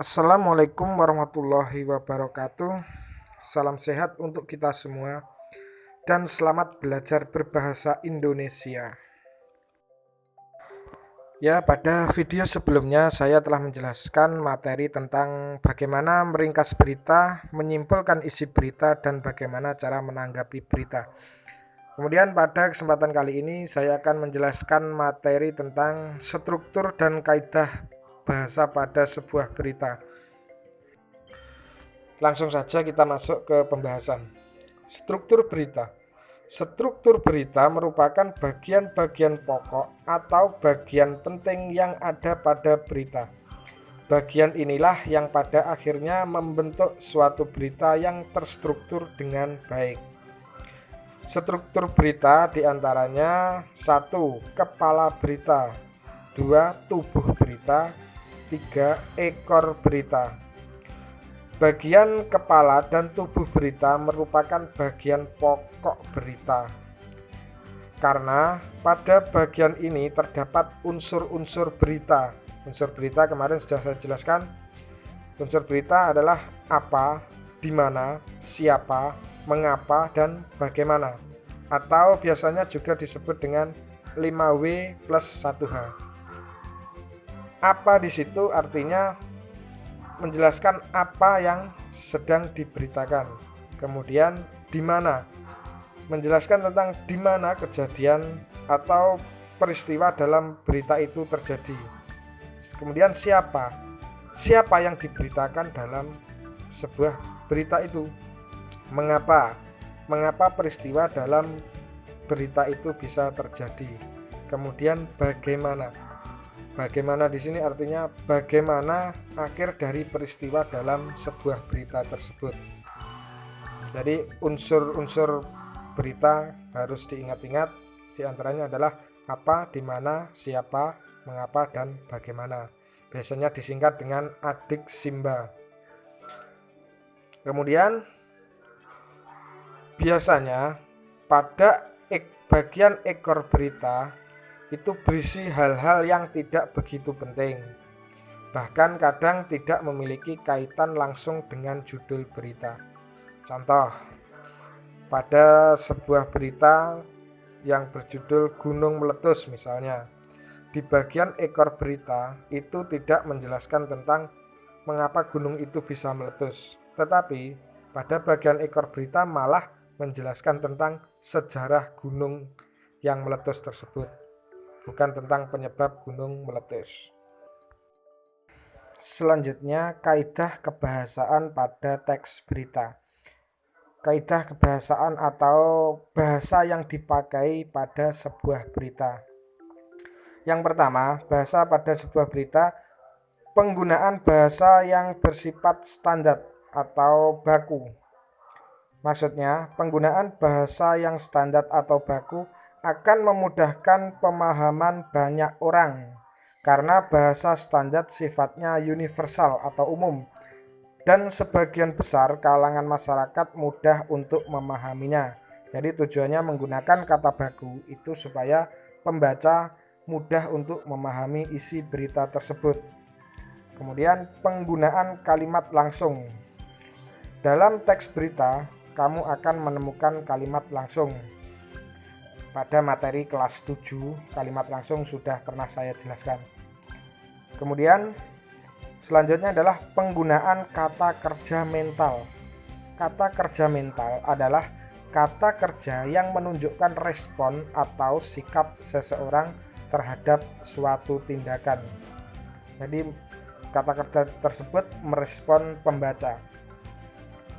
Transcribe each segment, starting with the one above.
Assalamualaikum warahmatullahi wabarakatuh. Salam sehat untuk kita semua dan selamat belajar berbahasa Indonesia. Ya, pada video sebelumnya saya telah menjelaskan materi tentang bagaimana meringkas berita, menyimpulkan isi berita, dan bagaimana cara menanggapi berita. Kemudian pada kesempatan kali ini saya akan menjelaskan materi tentang struktur dan kaidah bahasa pada sebuah berita. Langsung saja kita masuk ke pembahasan. Struktur berita. Struktur berita merupakan bagian-bagian pokok atau bagian penting yang ada pada berita. Bagian inilah yang pada akhirnya membentuk suatu berita yang terstruktur dengan baik. Struktur berita diantaranya 1. Kepala berita, 2. Tubuh berita, 3. Ekor berita. Bagian kepala dan tubuh berita merupakan bagian pokok berita. Karena pada bagian ini terdapat unsur-unsur berita. Unsur berita kemarin sudah saya jelaskan. Unsur berita adalah apa, di mana, siapa, mengapa, dan bagaimana. Atau biasanya juga disebut dengan 5W plus 1H. Apa di situ artinya menjelaskan apa yang sedang diberitakan. Kemudian di mana, menjelaskan tentang di mana kejadian atau peristiwa dalam berita itu terjadi. Kemudian siapa yang diberitakan dalam sebuah berita itu. Mengapa peristiwa dalam berita itu bisa terjadi. Kemudian bagaimana di sini artinya bagaimana akhir dari peristiwa dalam sebuah berita tersebut. Jadi unsur-unsur berita harus diingat-ingat, diantaranya adalah apa, di mana, siapa, mengapa, dan bagaimana. Biasanya disingkat dengan adik Simba. Kemudian biasanya pada bagian ekor berita itu berisi hal-hal yang tidak begitu penting, bahkan kadang tidak memiliki kaitan langsung dengan judul berita. Contoh, pada sebuah berita yang berjudul Gunung Meletus misalnya, di bagian ekor berita itu tidak menjelaskan tentang mengapa gunung itu bisa meletus, tetapi pada bagian ekor berita malah menjelaskan tentang sejarah gunung yang meletus tersebut, bukan tentang penyebab gunung meletus. Selanjutnya, kaidah kebahasaan pada teks berita. Kaidah kebahasaan atau bahasa yang dipakai pada sebuah berita. Yang pertama, bahasa pada sebuah berita, penggunaan bahasa yang bersifat standar atau baku. Maksudnya, penggunaan bahasa yang standar atau baku akan memudahkan pemahaman banyak orang karena bahasa standar sifatnya universal atau umum dan sebagian besar kalangan masyarakat mudah untuk memahaminya. Jadi tujuannya menggunakan kata baku itu supaya pembaca mudah untuk memahami isi berita tersebut. Kemudian penggunaan kalimat langsung. Dalam teks berita kamu akan menemukan kalimat langsung. Pada materi kelas 7, kalimat langsung sudah pernah saya jelaskan. Kemudian selanjutnya adalah penggunaan kata kerja mental. Kata kerja mental adalah kata kerja yang menunjukkan respon atau sikap seseorang terhadap suatu tindakan. Jadi kata kerja tersebut merespon pembaca.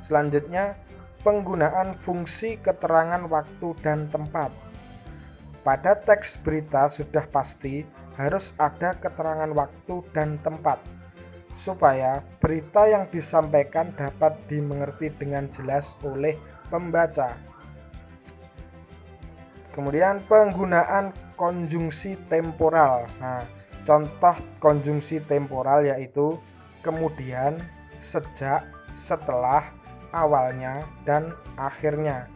Selanjutnya, penggunaan fungsi keterangan waktu dan tempat. Pada teks berita sudah pasti harus ada keterangan waktu dan tempat supaya berita yang disampaikan dapat dimengerti dengan jelas oleh pembaca. Kemudian penggunaan konjungsi temporal. Nah, contoh konjungsi temporal yaitu kemudian, sejak, setelah, awalnya, dan akhirnya.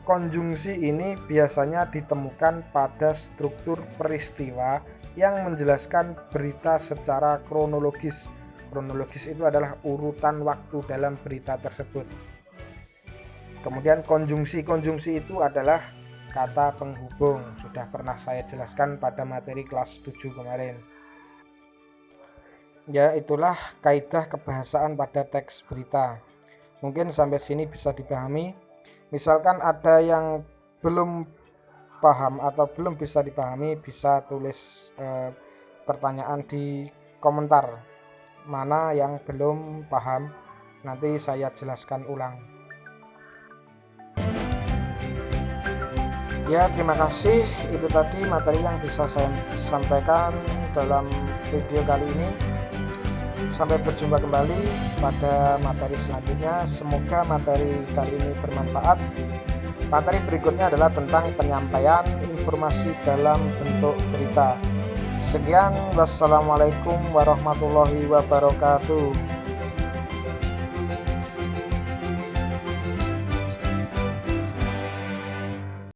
Konjungsi ini biasanya ditemukan pada struktur peristiwa yang menjelaskan berita secara kronologis. kronologis itu adalah urutan waktu dalam berita tersebut. Kemudian konjungsi itu adalah kata penghubung. Sudah pernah saya jelaskan pada materi kelas 7 kemarin. Ya, itulah kaidah kebahasaan pada teks berita. Mungkin sampai sini bisa dipahami. Misalkan ada yang belum paham atau belum bisa dipahami, bisa tulis pertanyaan di komentar. Mana yang belum paham, nanti saya jelaskan ulang. Ya, terima kasih. Itu tadi materi yang bisa saya sampaikan dalam video kali ini. Sampai berjumpa kembali pada materi selanjutnya. Semoga materi kali ini bermanfaat. Materi berikutnya adalah tentang penyampaian informasi dalam bentuk berita. Sekian, wassalamualaikum warahmatullahi wabarakatuh.